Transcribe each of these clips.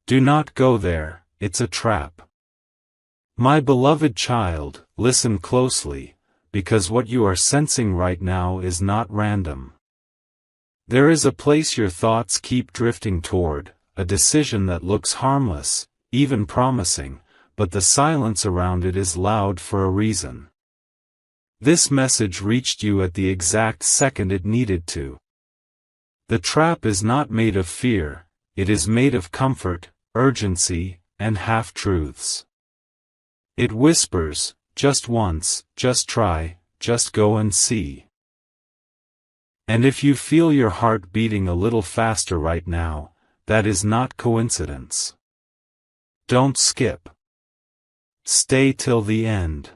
Do not go there, it's a trap. My beloved child, listen closely, because what you are sensing right now is not random. There is a place your thoughts keep drifting toward, a decision that looks harmless, even promising, but the silence around it is loud for a reason. This message reached you at the exact second it needed to. The trap is not made of fear, it is made of comfort, urgency, and half-truths. It whispers, just once, just try, just go and see. And if you feel your heart beating a little faster right now, that is not coincidence. Don't skip. Stay till the end.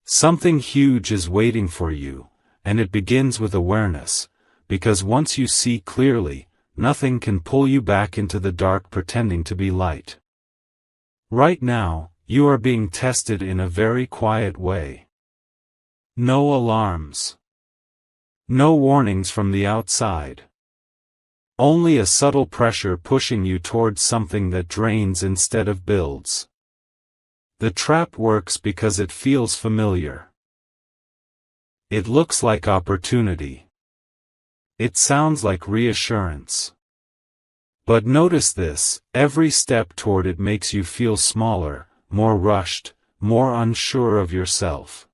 Something huge is waiting for you, and it begins with awareness, because once you see clearly, nothing can pull you back into the dark pretending to be light. Right now, you are being tested in a very quiet way. No alarms. No warnings from the outside. Only a subtle pressure pushing you towards something that drains instead of builds. The trap works because it feels familiar. It looks like opportunity. It sounds like reassurance. But notice this, every step toward it makes you feel smaller, more rushed, more unsure of yourself.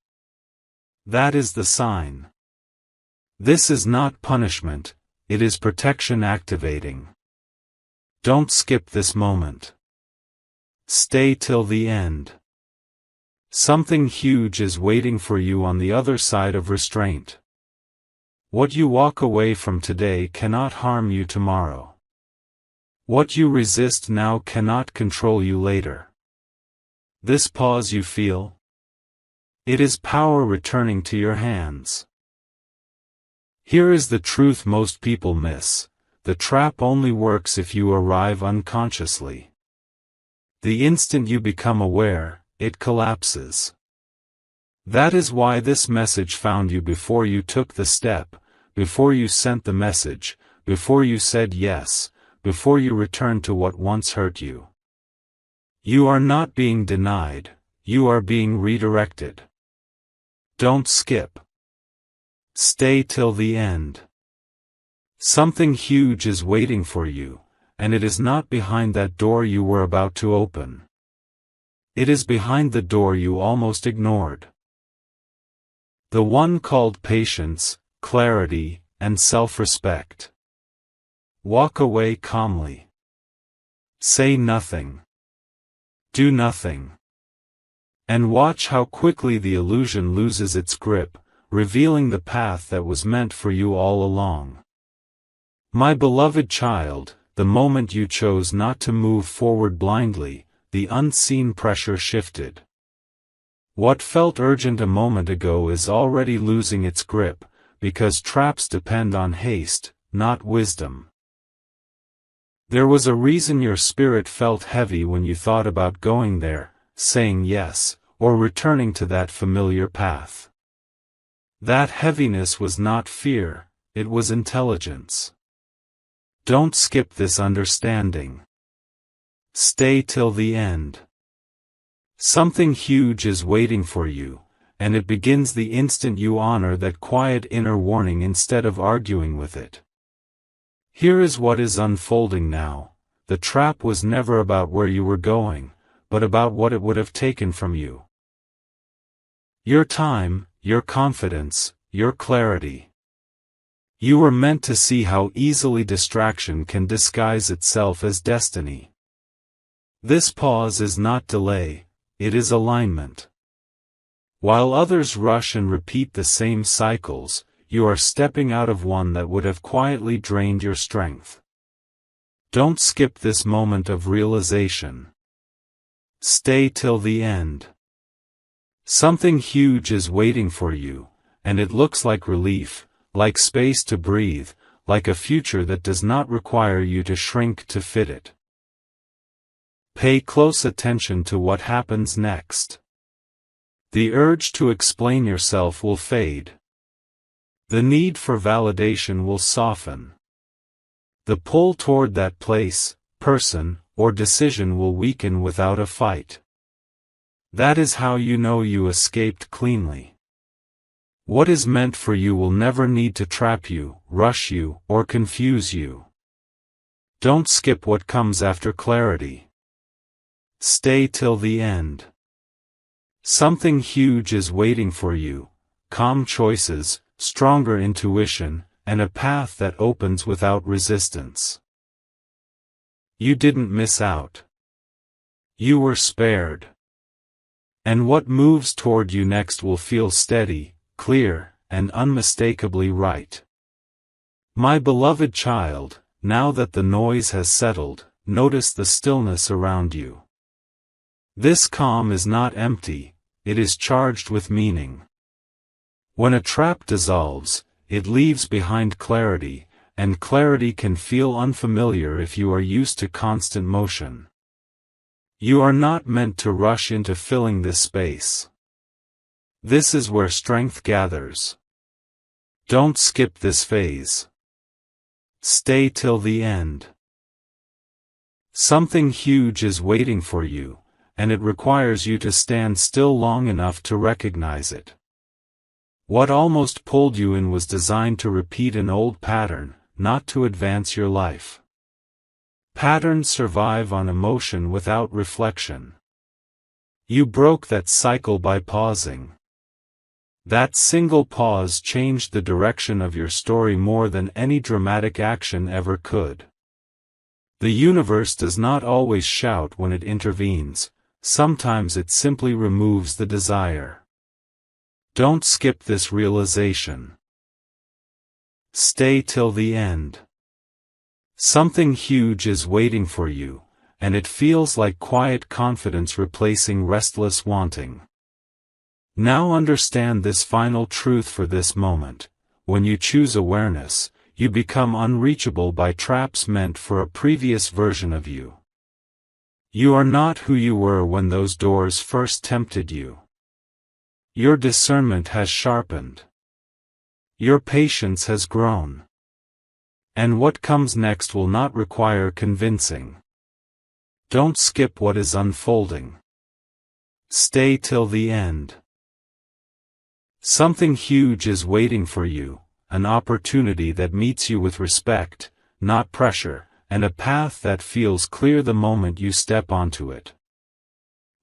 That is the sign. This is not punishment, it is protection activating. Don't skip this moment. Stay till the end. Something huge is waiting for you on the other side of restraint. What you walk away from today cannot harm you tomorrow. What you resist now cannot control you later. This pause you feel? It is power returning to your hands. Here is the truth most people miss: the trap only works if you arrive unconsciously. The instant you become aware, it collapses. That is why this message found you before you took the step, before you sent the message, before you said yes, before you returned to what once hurt you. You are not being denied, you are being redirected. Don't skip. Stay till the end. Something huge is waiting for you, and it is not behind that door you were about to open. It is behind the door you almost ignored. The one called patience, clarity, and self-respect. Walk away calmly. Say nothing. Do nothing. And watch how quickly the illusion loses its grip, revealing the path that was meant for you all along. My beloved child, the moment you chose not to move forward blindly, the unseen pressure shifted. What felt urgent a moment ago is already losing its grip, because traps depend on haste, not wisdom. There was a reason your spirit felt heavy when you thought about going there, saying yes, or returning to that familiar path. That heaviness was not fear, it was intelligence. Don't skip this understanding. Stay till the end. Something huge is waiting for you, and it begins the instant you honor that quiet inner warning instead of arguing with it. Here is what is unfolding now. The trap was never about where you were going, but about what it would have taken from you. Your time, your confidence, your clarity. You were meant to see how easily distraction can disguise itself as destiny. This pause is not delay, it is alignment. While others rush and repeat the same cycles, you are stepping out of one that would have quietly drained your strength. Don't skip this moment of realization. Stay till the end. Something huge is waiting for you, and it looks like relief, like space to breathe, like a future that does not require you to shrink to fit it. Pay close attention to what happens next. The urge to explain yourself will fade. The need for validation will soften. The pull toward that place, person, or decision will weaken without a fight. That is how you know you escaped cleanly. What is meant for you will never need to trap you, rush you, or confuse you. Don't skip what comes after clarity. Stay till the end. Something huge is waiting for you: calm choices, stronger intuition, and a path that opens without resistance. You didn't miss out. You were spared. And what moves toward you next will feel steady, clear, and unmistakably right. My beloved child, now that the noise has settled, notice the stillness around you. This calm is not empty, it is charged with meaning. When a trap dissolves, it leaves behind clarity, and clarity can feel unfamiliar if you are used to constant motion. You are not meant to rush into filling this space. This is where strength gathers. Don't skip this phase. Stay till the end. Something huge is waiting for you, and it requires you to stand still long enough to recognize it. What almost pulled you in was designed to repeat an old pattern, not to advance your life. Patterns survive on emotion without reflection. You broke that cycle by pausing. That single pause changed the direction of your story more than any dramatic action ever could. The universe does not always shout when it intervenes, sometimes it simply removes the desire. Don't skip this realization. Stay till the end. Something huge is waiting for you, and it feels like quiet confidence replacing restless wanting. Now understand this final truth for this moment: when you choose awareness, you become unreachable by traps meant for a previous version of you. You are not who you were when those doors first tempted you. Your discernment has sharpened. Your patience has grown. And what comes next will not require convincing. Don't skip what is unfolding. Stay till the end. Something huge is waiting for you, an opportunity that meets you with respect, not pressure, and a path that feels clear the moment you step onto it.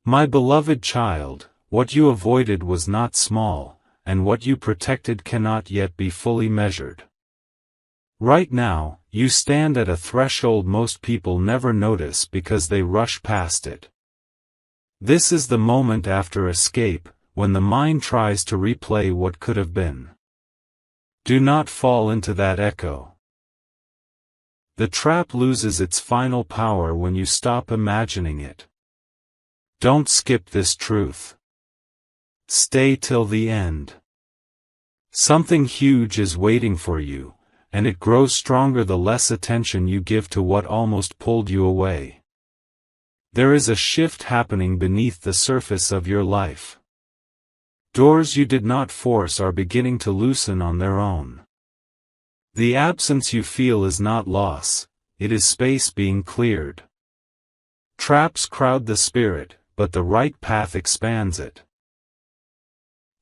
My beloved child, what you avoided was not small, and what you protected cannot yet be fully measured. Right now, you stand at a threshold most people never notice because they rush past it. This is the moment after escape, when the mind tries to replay what could have been. Do not fall into that echo. The trap loses its final power when you stop imagining it. Don't skip this truth. Stay till the end. Something huge is waiting for you, and it grows stronger the less attention you give to what almost pulled you away. There is a shift happening beneath the surface of your life. Doors you did not force are beginning to loosen on their own. The absence you feel is not loss, it is space being cleared. Traps crowd the spirit, but the right path expands it.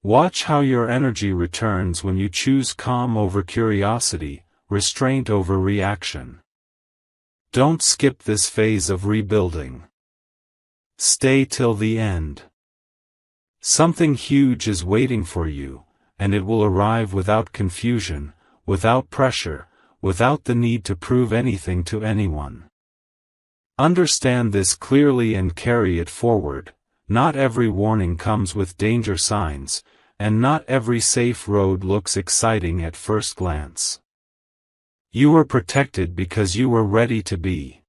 Watch how your energy returns when you choose calm over curiosity, restraint over reaction. Don't skip this phase of rebuilding. Stay till the end. Something huge is waiting for you, and it will arrive without confusion, without pressure, without the need to prove anything to anyone. Understand this clearly and carry it forward. Not every warning comes with danger signs, and not every safe road looks exciting at first glance. You were protected because you were ready to be.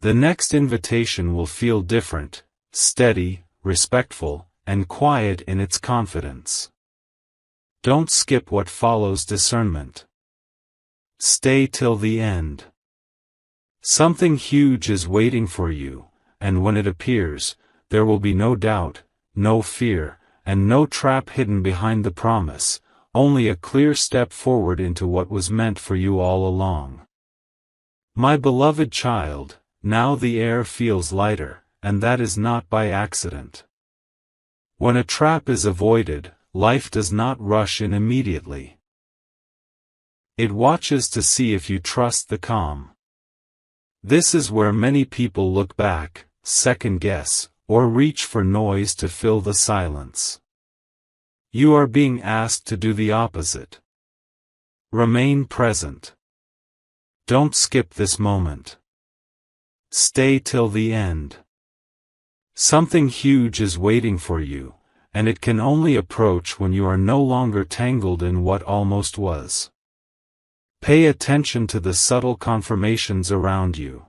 The next invitation will feel different, steady, respectful, and quiet in its confidence. Don't skip what follows discernment. Stay till the end. Something huge is waiting for you, and when it appears, there will be no doubt, no fear, and no trap hidden behind the promise, only a clear step forward into what was meant for you all along. My beloved child, now the air feels lighter, and that is not by accident. When a trap is avoided, life does not rush in immediately. It watches to see if you trust the calm. This is where many people look back, second-guess, or reach for noise to fill the silence. You are being asked to do the opposite. Remain present. Don't skip this moment. Stay till the end. Something huge is waiting for you, and it can only approach when you are no longer tangled in what almost was. Pay attention to the subtle confirmations around you.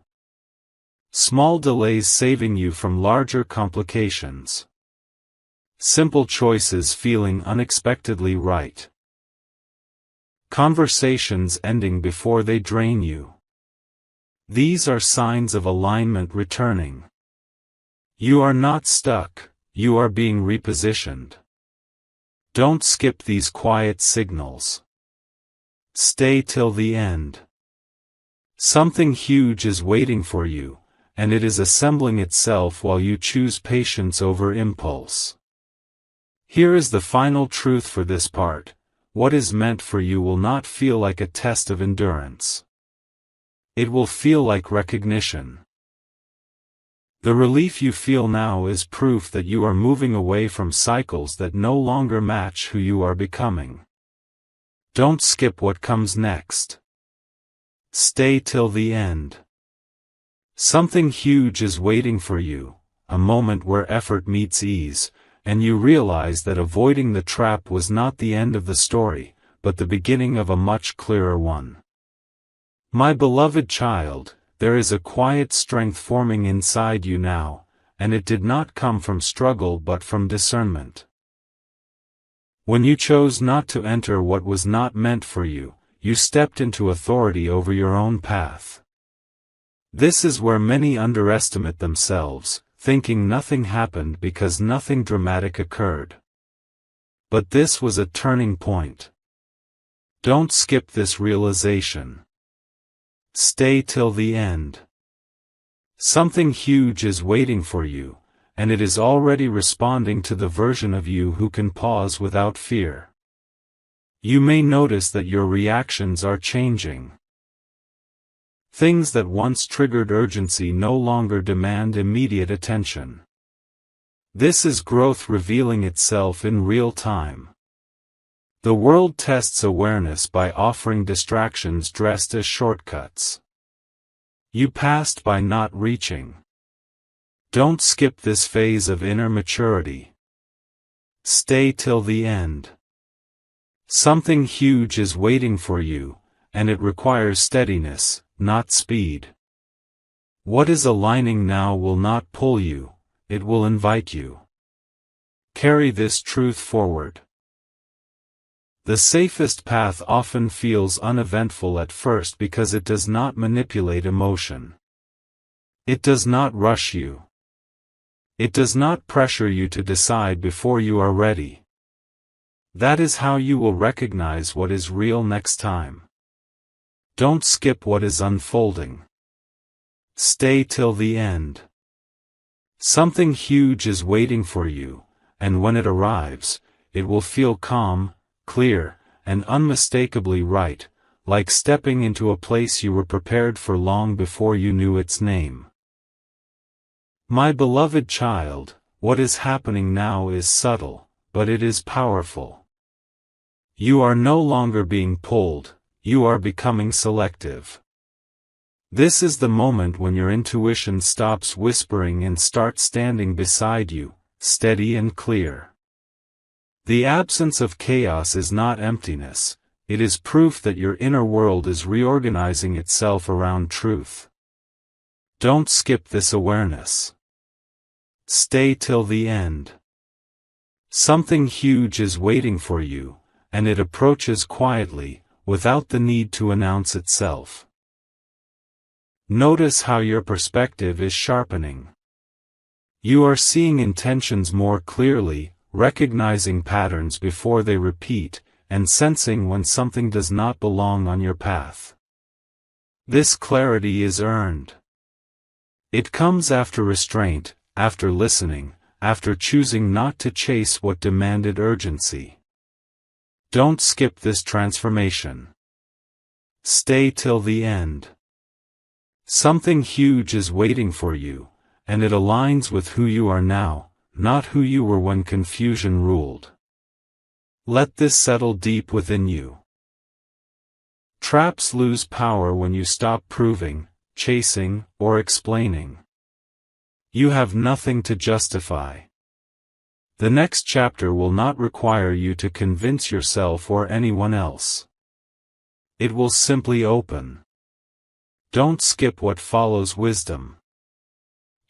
Small delays saving you from larger complications. Simple choices feeling unexpectedly right. Conversations ending before they drain you. These are signs of alignment returning. You are not stuck, you are being repositioned. Don't skip these quiet signals. Stay till the end. Something huge is waiting for you, and it is assembling itself while you choose patience over impulse. Here is the final truth for this part: what is meant for you will not feel like a test of endurance. It will feel like recognition. The relief you feel now is proof that you are moving away from cycles that no longer match who you are becoming. Don't skip what comes next. Stay till the end. Something huge is waiting for you, a moment where effort meets ease, and you realize that avoiding the trap was not the end of the story, but the beginning of a much clearer one. My beloved child, there is a quiet strength forming inside you now, and it did not come from struggle but from discernment. When you chose not to enter what was not meant for you, you stepped into authority over your own path. This is where many underestimate themselves, thinking nothing happened because nothing dramatic occurred. But this was a turning point. Don't skip this realization. Stay till the end. Something huge is waiting for you, and it is already responding to the version of you who can pause without fear. You may notice that your reactions are changing. Things that once triggered urgency no longer demand immediate attention. This is growth revealing itself in real time. The world tests awareness by offering distractions dressed as shortcuts. You passed by not reaching. Don't skip this phase of inner maturity. Stay till the end. Something huge is waiting for you, and it requires steadiness, not speed. What is aligning now will not pull you, it will invite you. Carry this truth forward. The safest path often feels uneventful at first because it does not manipulate emotion. It does not rush you. It does not pressure you to decide before you are ready. That is how you will recognize what is real next time. Don't skip what is unfolding. Stay till the end. Something huge is waiting for you, and when it arrives, it will feel calm, clear, and unmistakably right, like stepping into a place you were prepared for long before you knew its name. My beloved child, what is happening now is subtle, but it is powerful. You are no longer being pulled, you are becoming selective. This is the moment when your intuition stops whispering and starts standing beside you, steady and clear. The absence of chaos is not emptiness, it is proof that your inner world is reorganizing itself around truth. Don't skip this awareness. Stay till the end. Something huge is waiting for you, and it approaches quietly, without the need to announce itself. Notice how your perspective is sharpening. You are seeing intentions more clearly, recognizing patterns before they repeat, and sensing when something does not belong on your path. This clarity is earned. It comes after restraint, after listening, after choosing not to chase what demanded urgency. Don't skip this transformation. Stay till the end. Something huge is waiting for you, and it aligns with who you are now, not who you were when confusion ruled. Let this settle deep within you. Traps lose power when you stop proving, chasing, or explaining. You have nothing to justify. The next chapter will not require you to convince yourself or anyone else. It will simply open. Don't skip what follows wisdom.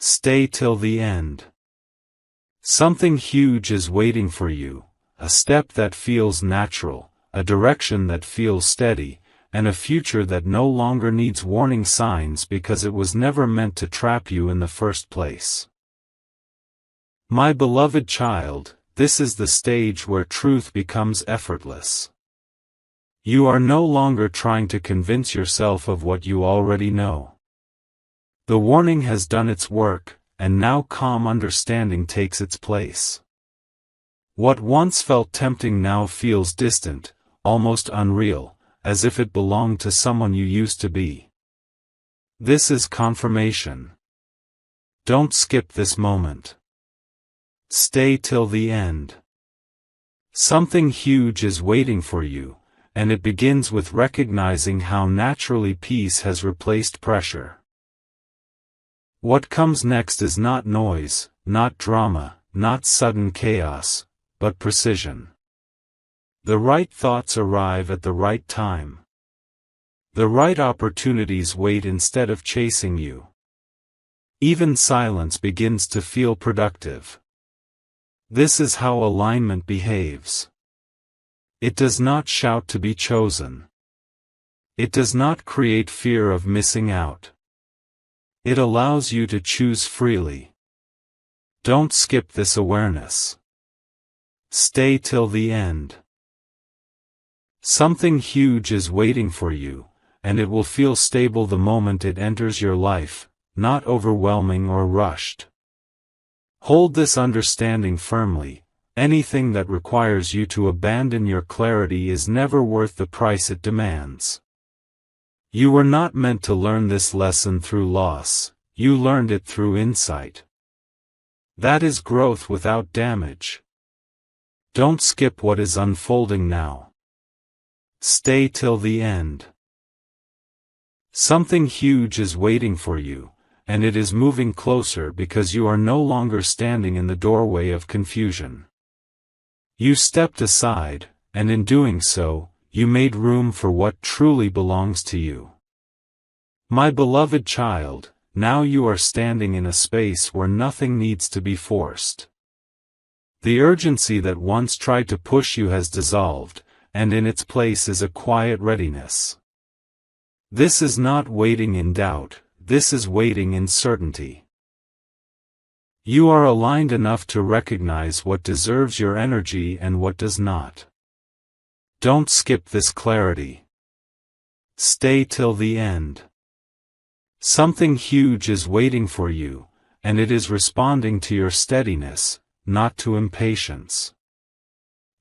Stay till the end. Something huge is waiting for you, a step that feels natural, a direction that feels steady, and a future that no longer needs warning signs because it was never meant to trap you in the first place. My beloved child, this is the stage where truth becomes effortless. You are no longer trying to convince yourself of what you already know. The warning has done its work, and now calm understanding takes its place. What once felt tempting now feels distant, almost unreal, as if it belonged to someone you used to be. This is confirmation. Don't skip this moment. Stay till the end. Something huge is waiting for you, and it begins with recognizing how naturally peace has replaced pressure. What comes next is not noise, not drama, not sudden chaos, but precision. The right thoughts arrive at the right time. The right opportunities wait instead of chasing you. Even silence begins to feel productive. This is how alignment behaves. It does not shout to be chosen. It does not create fear of missing out. It allows you to choose freely. Don't skip this awareness. Stay till the end. Something huge is waiting for you, and it will feel stable the moment it enters your life, not overwhelming or rushed. Hold this understanding firmly. Anything that requires you to abandon your clarity is never worth the price it demands. You were not meant to learn this lesson through loss, you learned it through insight. That is growth without damage. Don't skip what is unfolding now. Stay till the end. Something huge is waiting for you, and it is moving closer because you are no longer standing in the doorway of confusion. You stepped aside, and in doing so, you made room for what truly belongs to you. My beloved child, now you are standing in a space where nothing needs to be forced. The urgency that once tried to push you has dissolved, and in its place is a quiet readiness. This is not waiting in doubt, this is waiting in certainty. You are aligned enough to recognize what deserves your energy and what does not. Don't skip this clarity. Stay till the end. Something huge is waiting for you, and it is responding to your steadiness, not to impatience.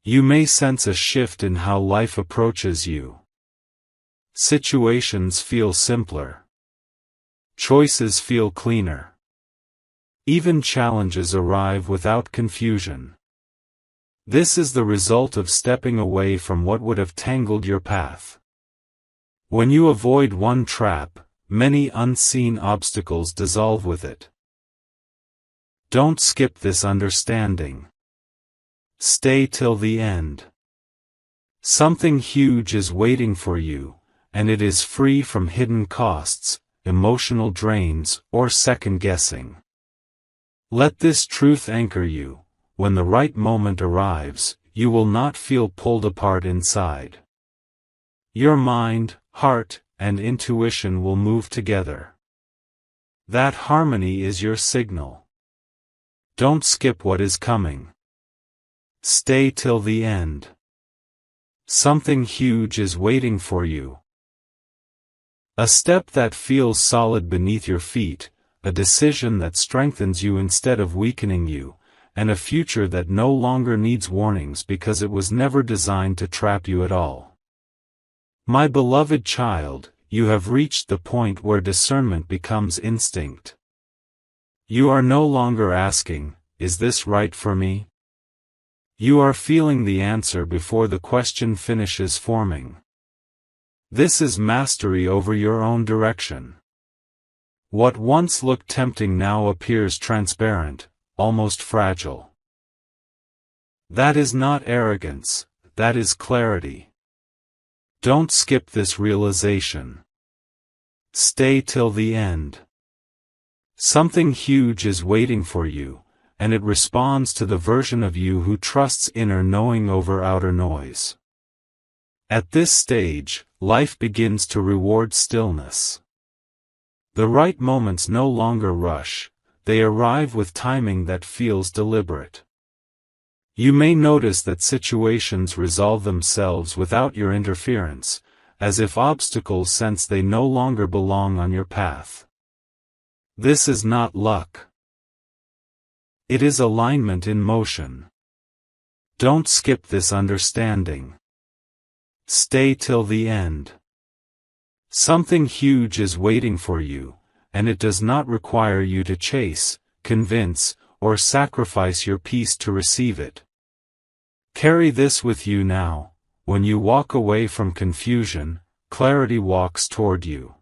You may sense a shift in how life approaches you. Situations feel simpler. Choices feel cleaner. Even challenges arrive without confusion. This is the result of stepping away from what would have tangled your path. When you avoid one trap, many unseen obstacles dissolve with it. Don't skip this understanding. Stay till the end. Something huge is waiting for you, and it is free from hidden costs, emotional drains, or second-guessing. Let this truth anchor you. When the right moment arrives, you will not feel pulled apart inside. Your mind, heart, and intuition will move together. That harmony is your signal. Don't skip what is coming. Stay till the end. Something huge is waiting for you. A step that feels solid beneath your feet, a decision that strengthens you instead of weakening you, and a future that no longer needs warnings because it was never designed to trap you at all. My beloved child, you have reached the point where discernment becomes instinct. You are no longer asking, "Is this right for me?" You are feeling the answer before the question finishes forming. This is mastery over your own direction. What once looked tempting now appears transparent, almost fragile. That is not arrogance, that is clarity. Don't skip this realization. Stay till the end. Something huge is waiting for you, and it responds to the version of you who trusts inner knowing over outer noise. At this stage, life begins to reward stillness. The right moments no longer rush, they arrive with timing that feels deliberate. You may notice that situations resolve themselves without your interference, as if obstacles sense they no longer belong on your path. This is not luck. It is alignment in motion. Don't skip this understanding. Stay till the end. Something huge is waiting for you, and it does not require you to chase, convince, or sacrifice your peace to receive it. Carry this with you now. When you walk away from confusion, clarity walks toward you.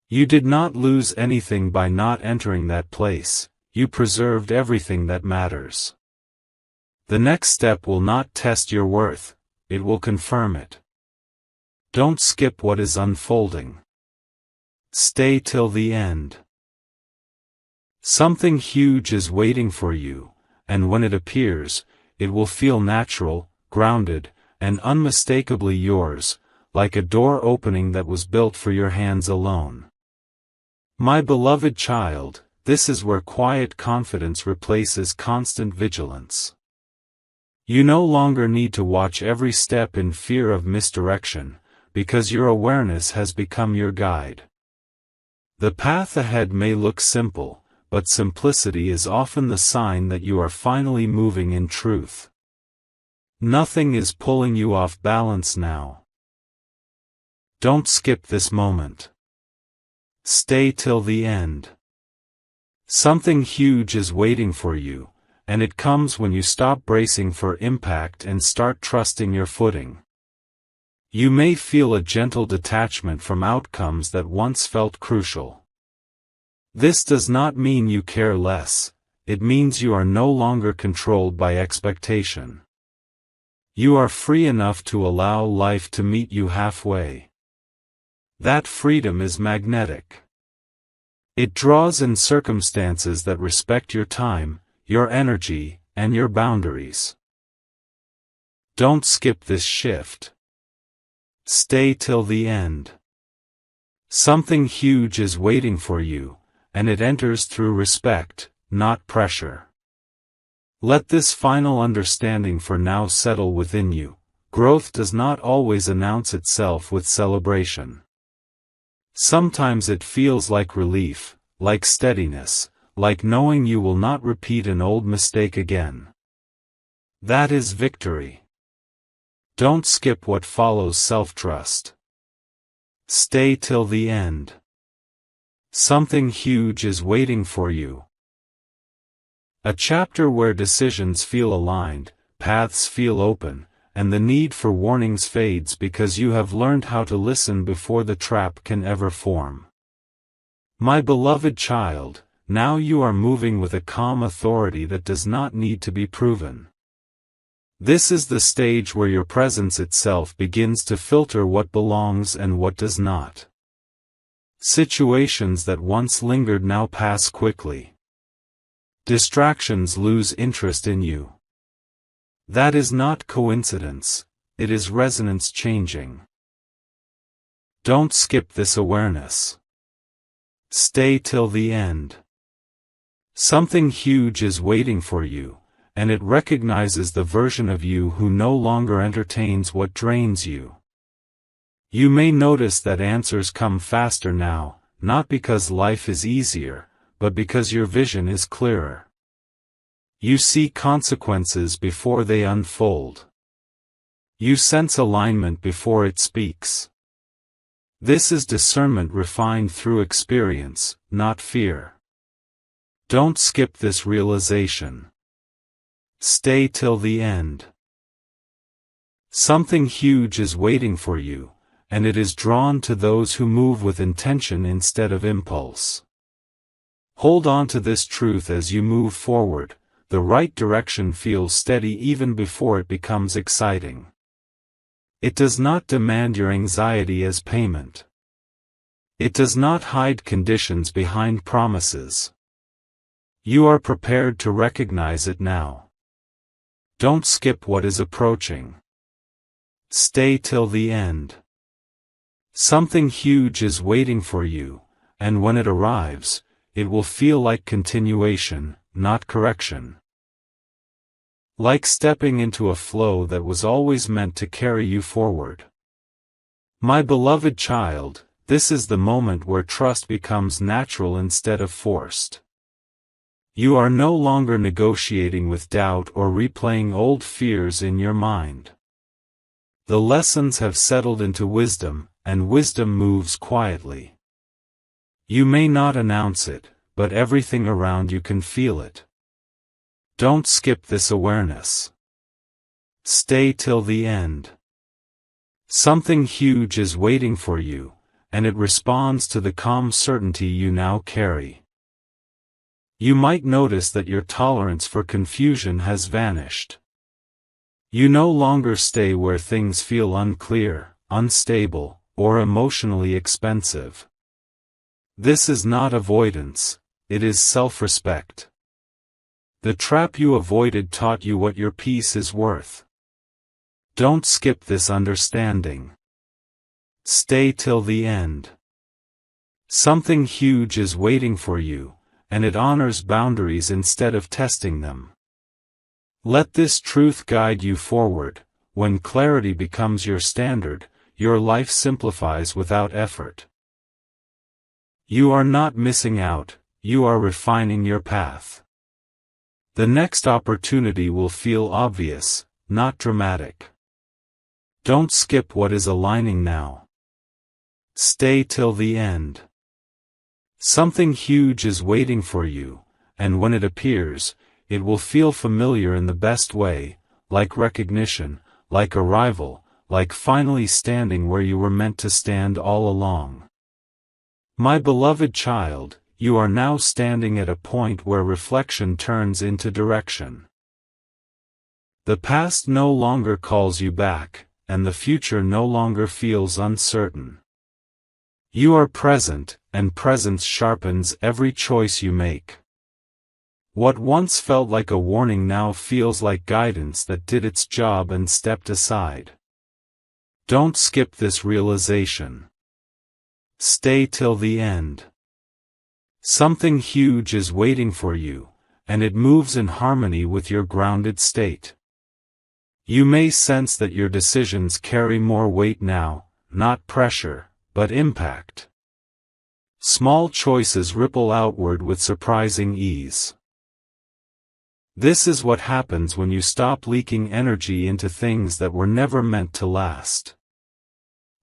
You did not lose anything by not entering that place, you preserved everything that matters. The next step will not test your worth, it will confirm it. Don't skip what is unfolding. Stay till the end. Something huge is waiting for you, and when it appears, it will feel natural, grounded, and unmistakably yours, like a door opening that was built for your hands alone. My beloved child, this is where quiet confidence replaces constant vigilance. You no longer need to watch every step in fear of misdirection, because your awareness has become your guide. The path ahead may look simple, but simplicity is often the sign that you are finally moving in truth. Nothing is pulling you off balance now. Don't skip this moment. Stay till the end. Something huge is waiting for you, and it comes when you stop bracing for impact and start trusting your footing. You may feel a gentle detachment from outcomes that once felt crucial. This does not mean you care less, it means you are no longer controlled by expectation. You are free enough to allow life to meet you halfway. That freedom is magnetic. It draws in circumstances that respect your time, your energy, and your boundaries. Don't skip this shift. Stay till the end. Something huge is waiting for you, and it enters through respect, not pressure. Let this final understanding for now settle within you. Growth does not always announce itself with celebration. Sometimes it feels like relief, like steadiness, like knowing you will not repeat an old mistake again. That is victory. Don't skip what follows self-trust. Stay till the end. Something huge is waiting for you. A chapter where decisions feel aligned, paths feel open, and the need for warnings fades because you have learned how to listen before the trap can ever form. My beloved child, now you are moving with a calm authority that does not need to be proven. This is the stage where your presence itself begins to filter what belongs and what does not. Situations that once lingered now pass quickly. Distractions lose interest in you. That is not coincidence, it is resonance changing. Don't skip this awareness. Stay till the end. Something huge is waiting for you, and it recognizes the version of you who no longer entertains what drains you. You may notice that answers come faster now, not because life is easier, but because your vision is clearer. You see consequences before they unfold. You sense alignment before it speaks. This is discernment refined through experience, not fear. Don't skip this realization. Stay till the end. Something huge is waiting for you, and it is drawn to those who move with intention instead of impulse. Hold on to this truth as you move forward. The right direction feels steady even before it becomes exciting. It does not demand your anxiety as payment. It does not hide conditions behind promises. You are prepared to recognize it now. Don't skip what is approaching. Stay till the end. Something huge is waiting for you, and when it arrives, it will feel like continuation, not correction. Like stepping into a flow that was always meant to carry you forward. My beloved child, this is the moment where trust becomes natural instead of forced. You are no longer negotiating with doubt or replaying old fears in your mind. The lessons have settled into wisdom, and wisdom moves quietly. You may not announce it, but everything around you can feel it. Don't skip this awareness. Stay till the end. Something huge is waiting for you, and it responds to the calm certainty you now carry. You might notice that your tolerance for confusion has vanished. You no longer stay where things feel unclear, unstable, or emotionally expensive. This is not avoidance, it is self-respect. The trap you avoided taught you what your peace is worth. Don't skip this understanding. Stay till the end. Something huge is waiting for you, and it honors boundaries instead of testing them. Let this truth guide you forward. When clarity becomes your standard, your life simplifies without effort. You are not missing out, you are refining your path. The next opportunity will feel obvious, not dramatic. Don't skip what is aligning now. Stay till the end. Something huge is waiting for you, and when it appears, it will feel familiar in the best way, like recognition, like arrival, like finally standing where you were meant to stand all along. My beloved child, you are now standing at a point where reflection turns into direction. The past no longer calls you back, and the future no longer feels uncertain. You are present, and presence sharpens every choice you make. What once felt like a warning now feels like guidance that did its job and stepped aside. Don't skip this realization. Stay till the end. Something huge is waiting for you, and it moves in harmony with your grounded state. You may sense that your decisions carry more weight now, not pressure, but impact. Small choices ripple outward with surprising ease. This is what happens when you stop leaking energy into things that were never meant to last.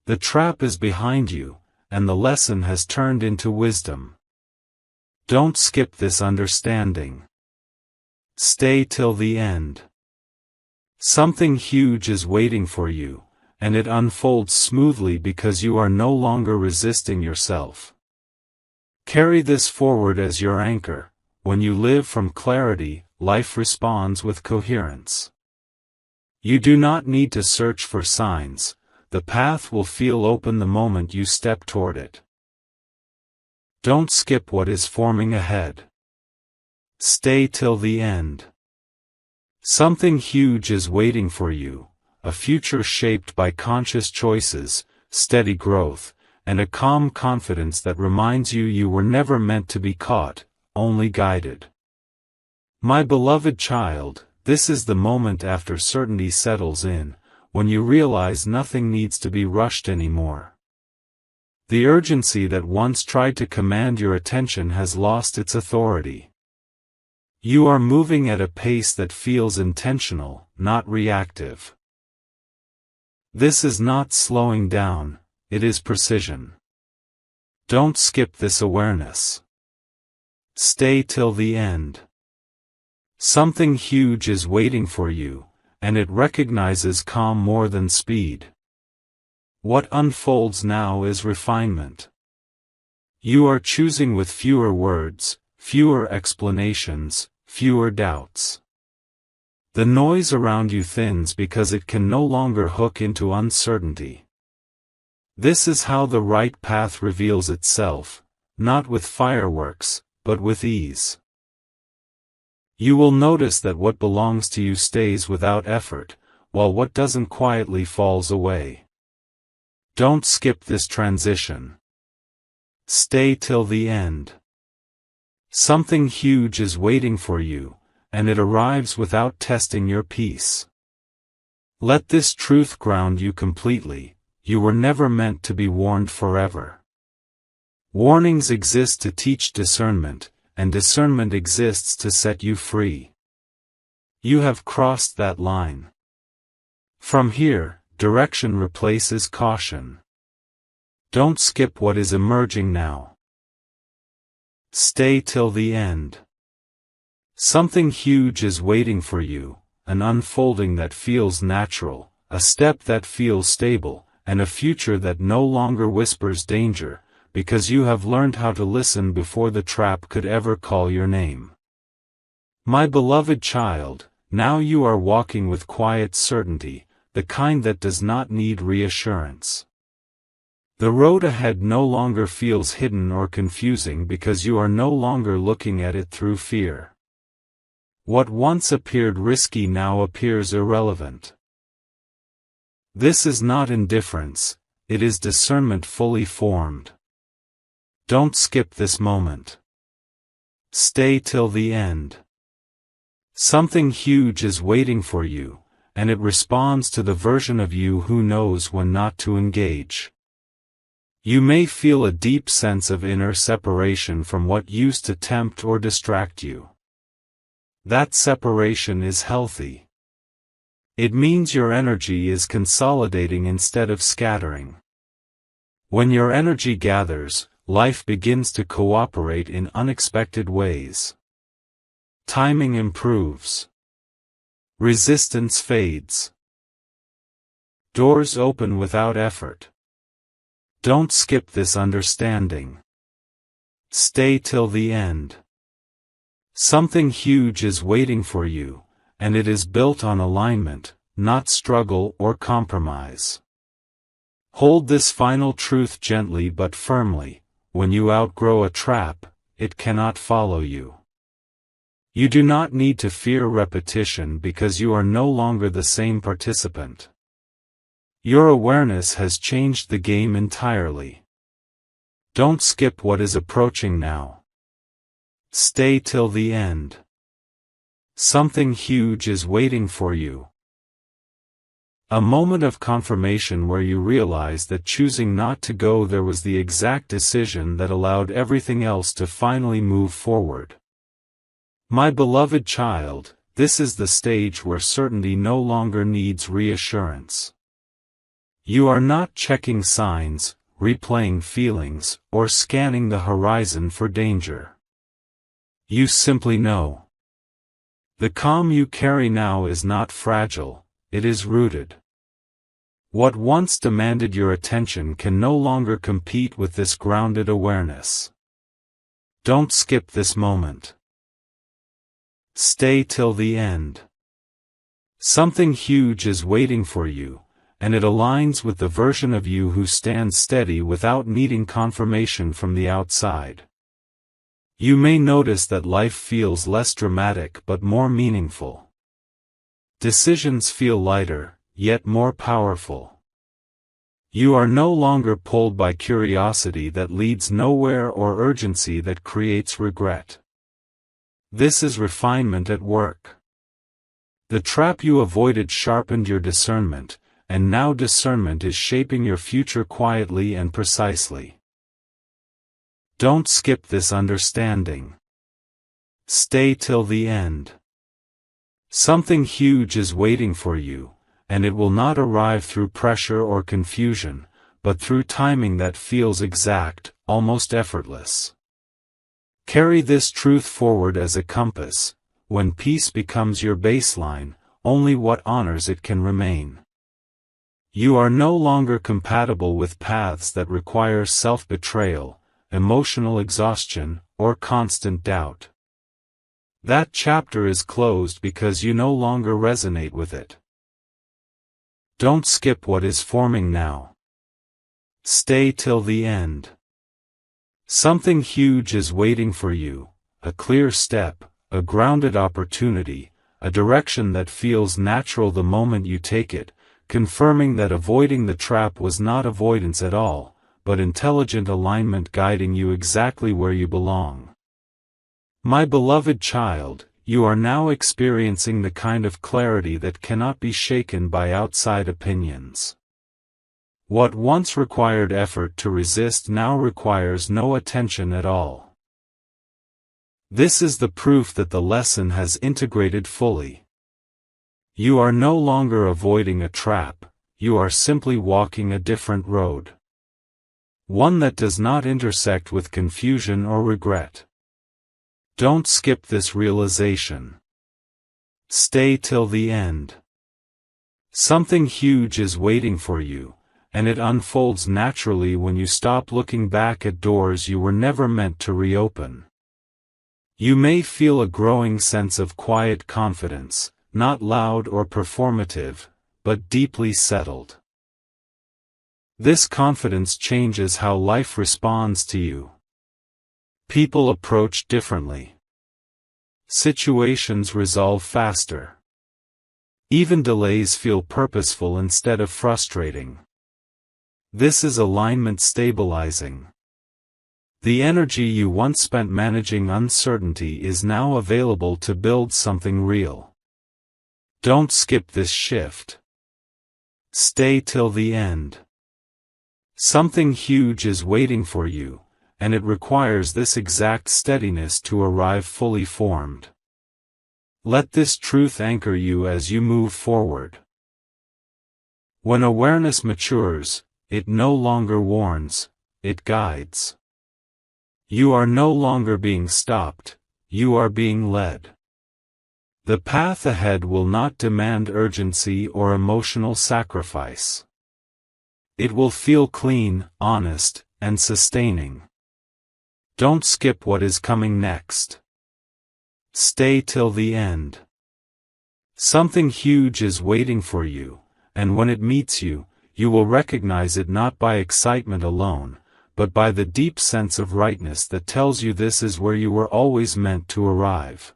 The trap is behind you, and the lesson has turned into wisdom. Don't skip this understanding. Stay till the end. Something huge is waiting for you, and it unfolds smoothly because you are no longer resisting yourself. Carry this forward as your anchor. When you live from clarity, life responds with coherence. You do not need to search for signs, the path will feel open the moment you step toward it. Don't skip what is forming ahead. Stay till the end. Something huge is waiting for you, a future shaped by conscious choices, steady growth, and a calm confidence that reminds you you were never meant to be caught, only guided. My beloved child, this is the moment after certainty settles in, when you realize nothing needs to be rushed anymore. The urgency that once tried to command your attention has lost its authority. You are moving at a pace that feels intentional, not reactive. This is not slowing down, it is precision. Don't skip this awareness. Stay till the end. Something huge is waiting for you, and it recognizes calm more than speed. What unfolds now is refinement. You are choosing with fewer words, fewer explanations, fewer doubts. The noise around you thins because it can no longer hook into uncertainty. This is how the right path reveals itself, not with fireworks, but with ease. You will notice that what belongs to you stays without effort, while what doesn't quietly falls away. Don't skip this transition. Stay till the end. Something huge is waiting for you, and it arrives without testing your peace. Let this truth ground you completely: you were never meant to be warned forever. Warnings exist to teach discernment, and discernment exists to set you free. You have crossed that line. From here, direction replaces caution. Don't skip what is emerging now. Stay till the end. Something huge is waiting for you, an unfolding that feels natural, a step that feels stable, and a future that no longer whispers danger, because you have learned how to listen before the trap could ever call your name. My beloved child, now you are walking with quiet certainty, the kind that does not need reassurance. The road ahead no longer feels hidden or confusing because you are no longer looking at it through fear. What once appeared risky now appears irrelevant. This is not indifference, it is discernment fully formed. Don't skip this moment. Stay till the end. Something huge is waiting for you, and it responds to the version of you who knows when not to engage. You may feel a deep sense of inner separation from what used to tempt or distract you. That separation is healthy. It means your energy is consolidating instead of scattering. When your energy gathers, life begins to cooperate in unexpected ways. Timing improves. Resistance fades. Doors open without effort. Don't skip this understanding. Stay till the end. Something huge is waiting for you, and it is built on alignment, not struggle or compromise. Hold this final truth gently but firmly: when you outgrow a trap, it cannot follow you. You do not need to fear repetition because you are no longer the same participant. Your awareness has changed the game entirely. Don't skip what is approaching now. Stay till the end. Something huge is waiting for you. A moment of confirmation where you realize that choosing not to go there was the exact decision that allowed everything else to finally move forward. My beloved child, this is the stage where certainty no longer needs reassurance. You are not checking signs, replaying feelings, or scanning the horizon for danger. You simply know. The calm you carry now is not fragile, it is rooted. What once demanded your attention can no longer compete with this grounded awareness. Don't skip this moment. Stay till the end. Something huge is waiting for you, and it aligns with the version of you who stands steady without needing confirmation from the outside. You may notice that life feels less dramatic but more meaningful. Decisions feel lighter, yet more powerful. You are no longer pulled by curiosity that leads nowhere or urgency that creates regret. This is refinement at work. The trap you avoided sharpened your discernment, and now discernment is shaping your future quietly and precisely. Don't skip this understanding. Stay till the end. Something huge is waiting for you, and it will not arrive through pressure or confusion, but through timing that feels exact, almost effortless. Carry this truth forward as a compass. When peace becomes your baseline, only what honors it can remain. You are no longer compatible with paths that require self-betrayal, emotional exhaustion, or constant doubt. That chapter is closed because you no longer resonate with it. Don't skip what is forming now. Stay till the end. Something huge is waiting for you, a clear step, a grounded opportunity, a direction that feels natural the moment you take it, confirming that avoiding the trap was not avoidance at all, but intelligent alignment guiding you exactly where you belong. My beloved child, you are now experiencing the kind of clarity that cannot be shaken by outside opinions. What once required effort to resist now requires no attention at all. This is the proof that the lesson has integrated fully. You are no longer avoiding a trap, you are simply walking a different road. One that does not intersect with confusion or regret. Don't skip this realization. Stay till the end. Something huge is waiting for you, and it unfolds naturally when you stop looking back at doors you were never meant to reopen. You may feel a growing sense of quiet confidence, not loud or performative, but deeply settled. This confidence changes how life responds to you. People approach differently. Situations resolve faster. Even delays feel purposeful instead of frustrating. This is alignment stabilizing. The energy you once spent managing uncertainty is now available to build something real. Don't skip this shift. Stay till the end. Something huge is waiting for you, and it requires this exact steadiness to arrive fully formed. Let this truth anchor you as you move forward. When awareness matures, it no longer warns, it guides. You are no longer being stopped, you are being led. The path ahead will not demand urgency or emotional sacrifice. It will feel clean, honest, and sustaining. Don't skip what is coming next. Stay till the end. Something huge is waiting for you, and when it meets you, you will recognize it not by excitement alone, but by the deep sense of rightness that tells you this is where you were always meant to arrive.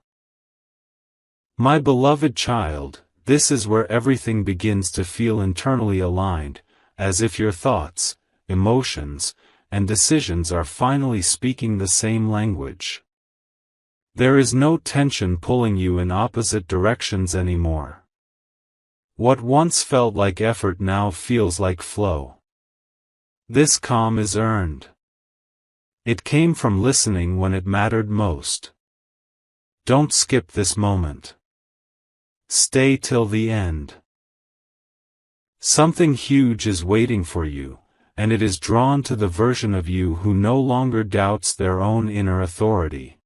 My beloved child, this is where everything begins to feel internally aligned, as if your thoughts, emotions, and decisions are finally speaking the same language. There is no tension pulling you in opposite directions anymore. What once felt like effort now feels like flow. This calm is earned. It came from listening when it mattered most. Don't skip this moment. Stay till the end. Something huge is waiting for you, and it is drawn to the version of you who no longer doubts their own inner authority.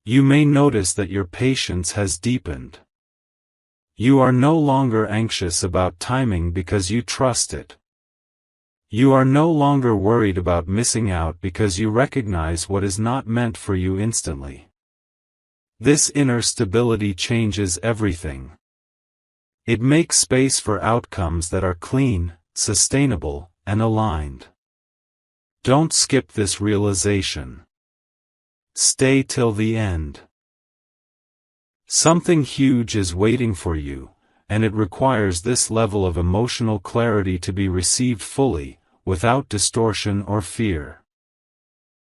You may notice that your patience has deepened. You are no longer anxious about timing because you trust it. You are no longer worried about missing out because you recognize what is not meant for you instantly. This inner stability changes everything. It makes space for outcomes that are clean, sustainable, and aligned. Don't skip this realization. Stay till the end. Something huge is waiting for you, and it requires this level of emotional clarity to be received fully, without distortion or fear.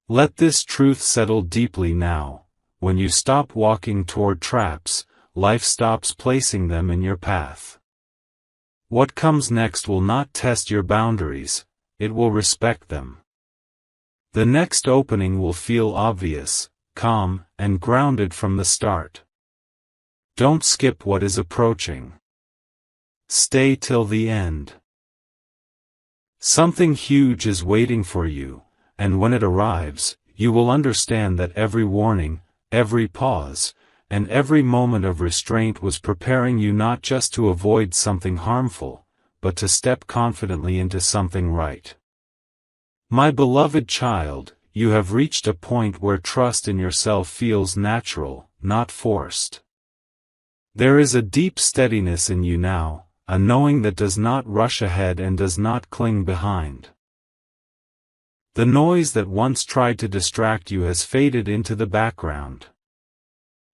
Let this truth settle deeply now. When you stop walking toward traps, life stops placing them in your path. What comes next will not test your boundaries, it will respect them. The next opening will feel obvious, calm, and grounded from the start. Don't skip what is approaching. Stay till the end. Something huge is waiting for you, and when it arrives, you will understand that every warning, every pause, and every moment of restraint was preparing you not just to avoid something harmful, but to step confidently into something right. My beloved child, you have reached a point where trust in yourself feels natural, not forced. There is a deep steadiness in you now, a knowing that does not rush ahead and does not cling behind. The noise that once tried to distract you has faded into the background.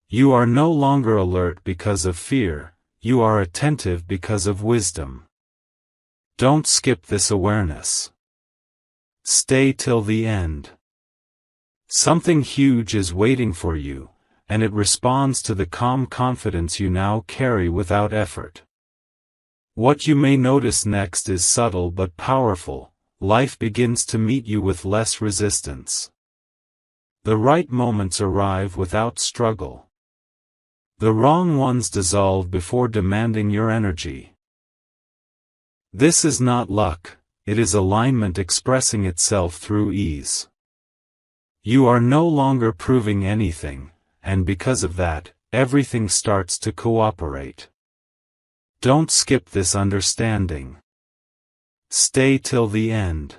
You are no longer alert because of fear, you are attentive because of wisdom. Don't skip this awareness. Stay till the end. Something huge is waiting for you, and it responds to the calm confidence you now carry without effort. What you may notice next is subtle but powerful. Life begins to meet you with less resistance. The right moments arrive without struggle. The wrong ones dissolve before demanding your energy. This is not luck, it is alignment expressing itself through ease. You are no longer proving anything, and because of that, everything starts to cooperate. Don't skip this understanding. Stay till the end.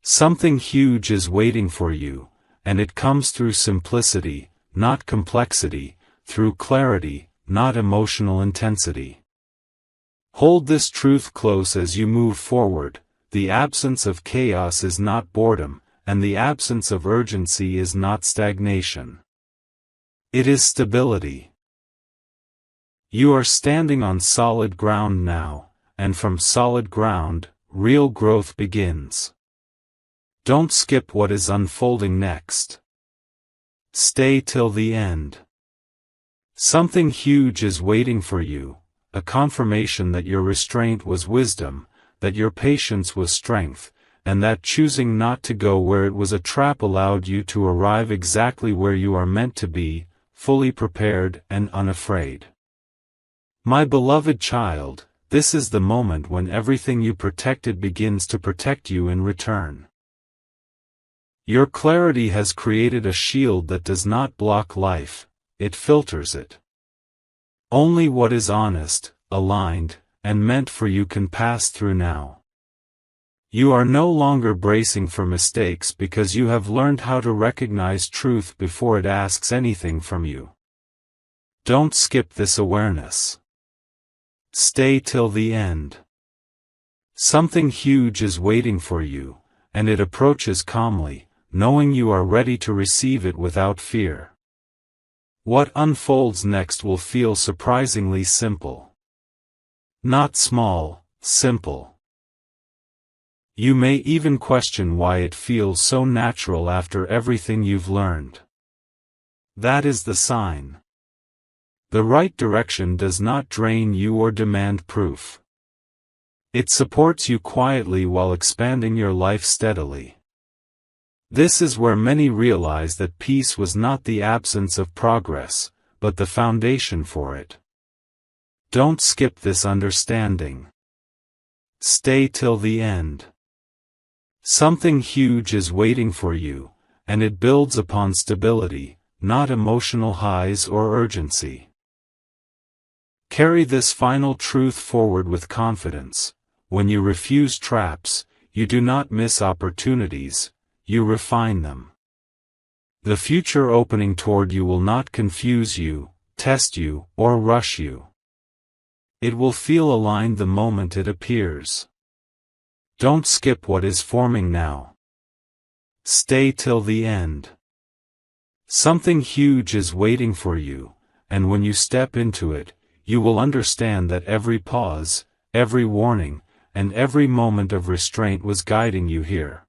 Something huge is waiting for you, and it comes through simplicity, not complexity, through clarity, not emotional intensity. Hold this truth close as you move forward. The absence of chaos is not boredom, and the absence of urgency is not stagnation. It is stability. You are standing on solid ground now, and from solid ground, real growth begins. Don't skip what is unfolding next. Stay till the end. Something huge is waiting for you, a confirmation that your restraint was wisdom, that your patience was strength, and that choosing not to go where it was a trap allowed you to arrive exactly where you are meant to be, fully prepared and unafraid. My beloved child, this is the moment when everything you protected begins to protect you in return. Your clarity has created a shield that does not block life, it filters it. Only what is honest, aligned, and meant for you can pass through now. You are no longer bracing for mistakes because you have learned how to recognize truth before it asks anything from you. Don't skip this awareness. Stay till the end. Something huge is waiting for you, and it approaches calmly, knowing you are ready to receive it without fear. What unfolds next will feel surprisingly simple. Not small, simple. You may even question why it feels so natural after everything you've learned. That is the sign. The right direction does not drain you or demand proof. It supports you quietly while expanding your life steadily. This is where many realize that peace was not the absence of progress, but the foundation for it. Don't skip this understanding. Stay till the end. Something huge is waiting for you, and it builds upon stability, not emotional highs or urgency. Carry this final truth forward with confidence. When you refuse traps, you do not miss opportunities, you refine them. The future opening toward you will not confuse you, test you, or rush you. It will feel aligned the moment it appears. Don't skip what is forming now. Stay till the end. Something huge is waiting for you, and when you step into it, you will understand that every pause, every warning, and every moment of restraint was guiding you here.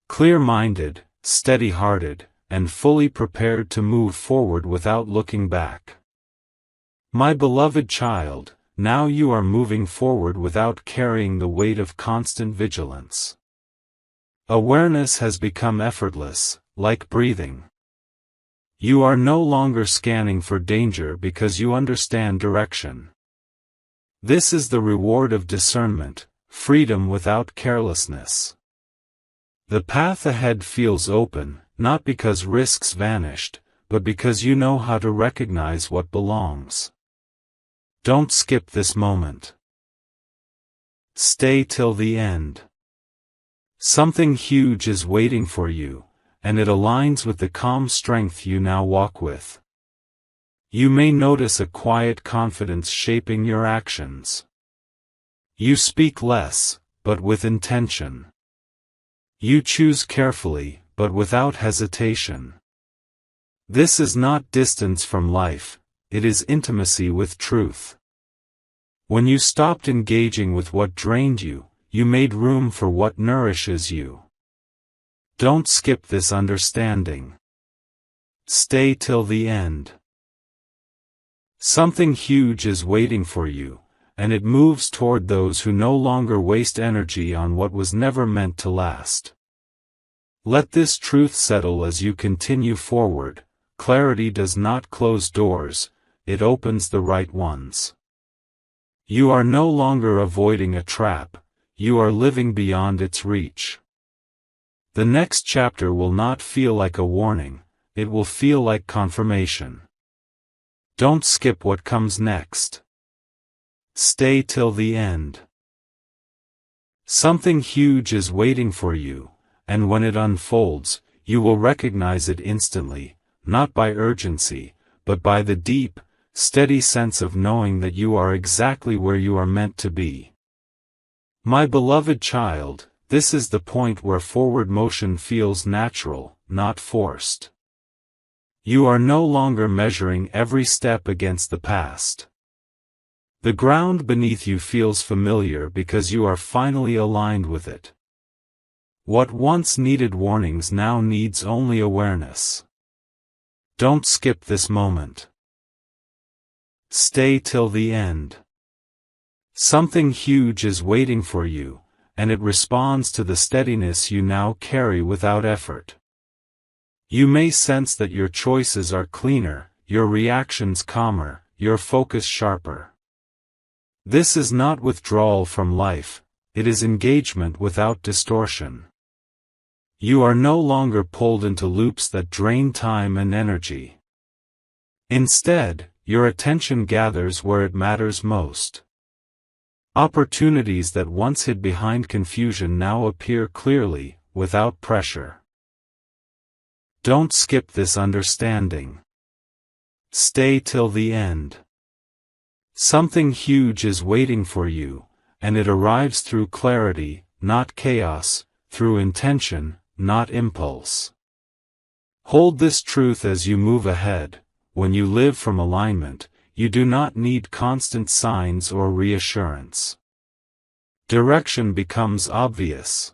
Clear-minded, steady-hearted, and fully prepared to move forward without looking back. My beloved child, now you are moving forward without carrying the weight of constant vigilance. Awareness has become effortless, like breathing. You are no longer scanning for danger because you understand direction. This is the reward of discernment, freedom without carelessness. The path ahead feels open, not because risks vanished, but because you know how to recognize what belongs. Don't skip this moment. Stay till the end. Something huge is waiting for you, and it aligns with the calm strength you now walk with. You may notice a quiet confidence shaping your actions. You speak less, but with intention. You choose carefully, but without hesitation. This is not distance from life, it is intimacy with truth. When you stopped engaging with what drained you, you made room for what nourishes you. Don't skip this understanding. Stay till the end. Something huge is waiting for you, and it moves toward those who no longer waste energy on what was never meant to last. Let this truth settle as you continue forward. Clarity does not close doors, it opens the right ones. You are no longer avoiding a trap, you are living beyond its reach. The next chapter will not feel like a warning, it will feel like confirmation. Don't skip what comes next. Stay till the end. Something huge is waiting for you, and when it unfolds, you will recognize it instantly, not by urgency, but by the deep, steady sense of knowing that you are exactly where you are meant to be. My beloved child, this is the point where forward motion feels natural, not forced. You are no longer measuring every step against the past. The ground beneath you feels familiar because you are finally aligned with it. What once needed warnings now needs only awareness. Don't skip this moment. Stay till the end. Something huge is waiting for you, and it responds to the steadiness you now carry without effort. You may sense that your choices are cleaner, your reactions calmer, your focus sharper. This is not withdrawal from life, it is engagement without distortion. You are no longer pulled into loops that drain time and energy. Instead, your attention gathers where it matters most. Opportunities that once hid behind confusion now appear clearly, without pressure. Don't skip this understanding. Stay till the end. Something huge is waiting for you, and it arrives through clarity, not chaos, through intention, not impulse. Hold this truth as you move ahead. When you live from alignment, you do not need constant signs or reassurance. Direction becomes obvious.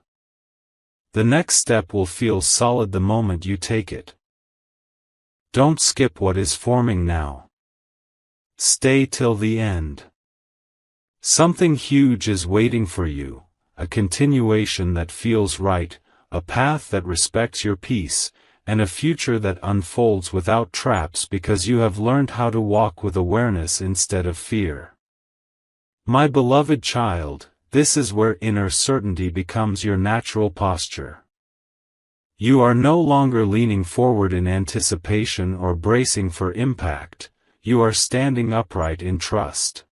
The next step will feel solid the moment you take it. Don't skip what is forming now. Stay till the end. Something huge is waiting for you, a continuation that feels right, a path that respects your peace, and a future that unfolds without traps because you have learned how to walk with awareness instead of fear. My beloved child, this is where inner certainty becomes your natural posture. You are no longer leaning forward in anticipation or bracing for impact, you are standing upright in trust.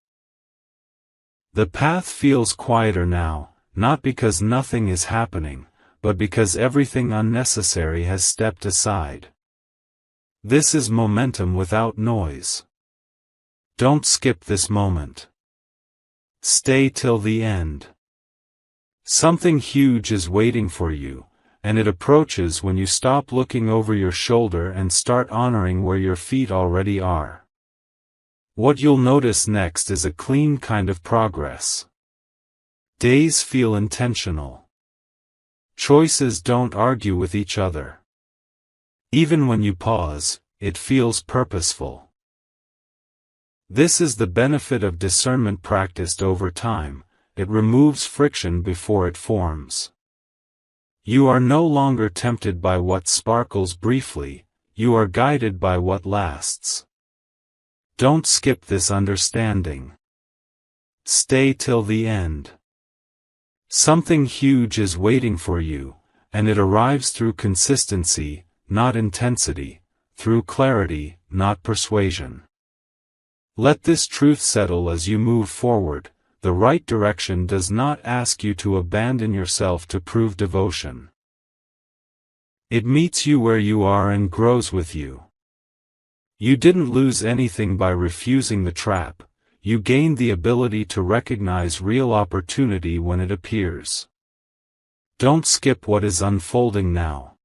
The path feels quieter now, not because nothing is happening, but because everything unnecessary has stepped aside. This is momentum without noise. Don't skip this moment. Stay till the end. Something huge is waiting for you, and it approaches when you stop looking over your shoulder and start honoring where your feet already are. What you'll notice next is a clean kind of progress. Days feel intentional. Choices don't argue with each other. Even when you pause, it feels purposeful. This is the benefit of discernment practiced over time. It removes friction before it forms. You are no longer tempted by what sparkles briefly, you are guided by what lasts. Don't skip this understanding. Stay till the end. Something huge is waiting for you, and it arrives through consistency, not intensity, through clarity, not persuasion. Let this truth settle as you move forward. The right direction does not ask you to abandon yourself to prove devotion. It meets you where you are and grows with you. You didn't lose anything by refusing the trap, you gained the ability to recognize real opportunity when it appears. Don't skip what is unfolding now.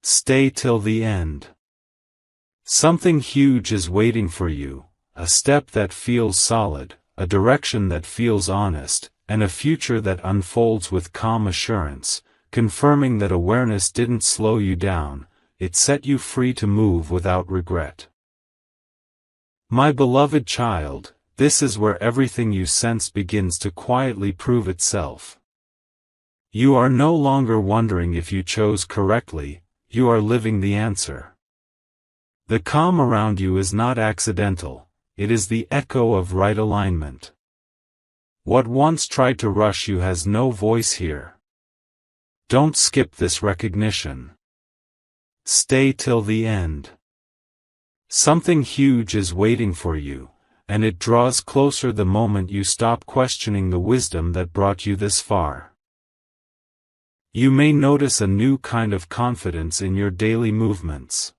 Stay till the end. Something huge is waiting for you, a step that feels solid, a direction that feels honest, and a future that unfolds with calm assurance, confirming that awareness didn't slow you down, it set you free to move without regret. My beloved child, this is where everything you sense begins to quietly prove itself. You are no longer wondering if you chose correctly, you are living the answer. The calm around you is not accidental. It is the echo of right alignment. What once tried to rush you has no voice here. Don't skip this recognition. Stay till the end. Something huge is waiting for you, and it draws closer the moment you stop questioning the wisdom that brought you this far. You may notice a new kind of confidence in your daily movements.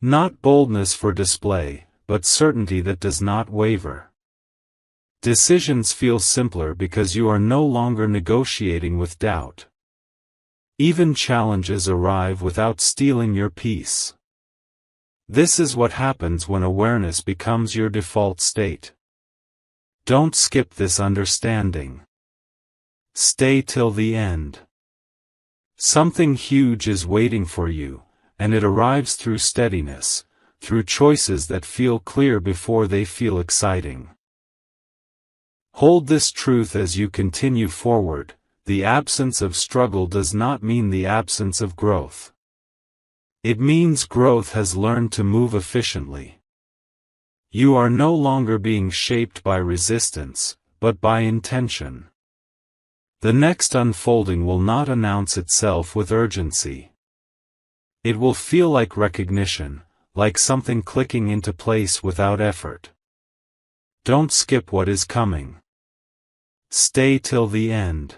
Not boldness for display, but certainty that does not waver. Decisions feel simpler because you are no longer negotiating with doubt. Even challenges arrive without stealing your peace. This is what happens when awareness becomes your default state. Don't skip this understanding. Stay till the end. Something huge is waiting for you, and it arrives through steadiness, through choices that feel clear before they feel exciting. Hold this truth as you continue forward. The absence of struggle does not mean the absence of growth. It means growth has learned to move efficiently. You are no longer being shaped by resistance, but by intention. The next unfolding will not announce itself with urgency. It will feel like recognition, like something clicking into place without effort. Don't skip what is coming. Stay till the end.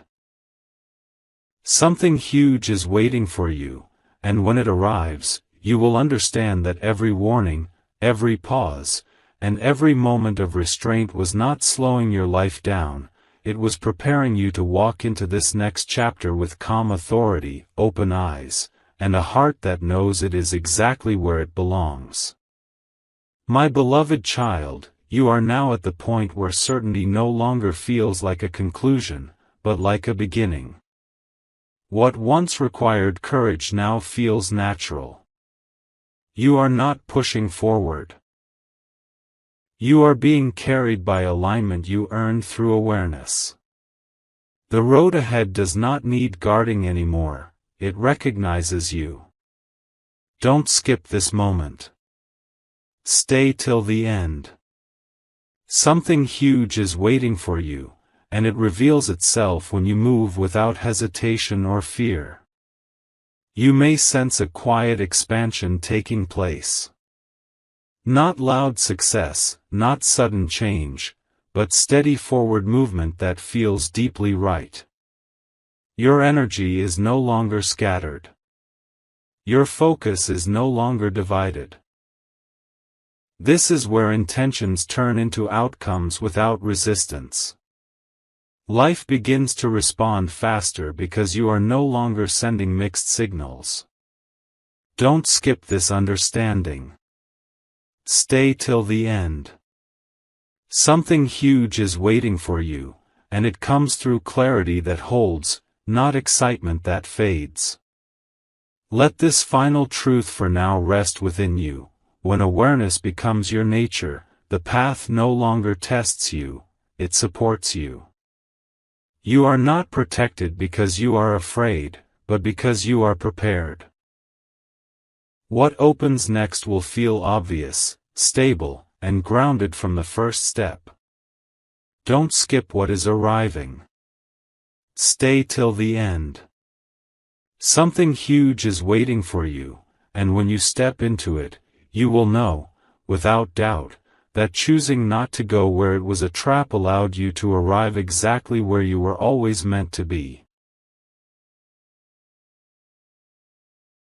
Something huge is waiting for you, and when it arrives, you will understand that every warning, every pause, and every moment of restraint was not slowing your life down, it was preparing you to walk into this next chapter with calm authority, open eyes, and a heart that knows it is exactly where it belongs. My beloved child, you are now at the point where certainty no longer feels like a conclusion, but like a beginning. What once required courage now feels natural. You are not pushing forward. You are being carried by alignment you earned through awareness. The road ahead does not need guarding anymore, it recognizes you. Don't skip this moment. Stay till the end. Something huge is waiting for you, and it reveals itself when you move without hesitation or fear. You may sense a quiet expansion taking place. Not loud success, not sudden change, but steady forward movement that feels deeply right. Your energy is no longer scattered. Your focus is no longer divided. This is where intentions turn into outcomes without resistance. Life begins to respond faster because you are no longer sending mixed signals. Don't skip this understanding. Stay till the end. Something huge is waiting for you, and it comes through clarity that holds, not excitement that fades. Let this final truth for now rest within you. When awareness becomes your nature, the path no longer tests you, it supports you. You are not protected because you are afraid, but because you are prepared. What opens next will feel obvious, stable, and grounded from the first step. Don't skip what is arriving. Stay till the end. Something huge is waiting for you, and when you step into it, you will know, without doubt, that choosing not to go where it was a trap allowed you to arrive exactly where you were always meant to be.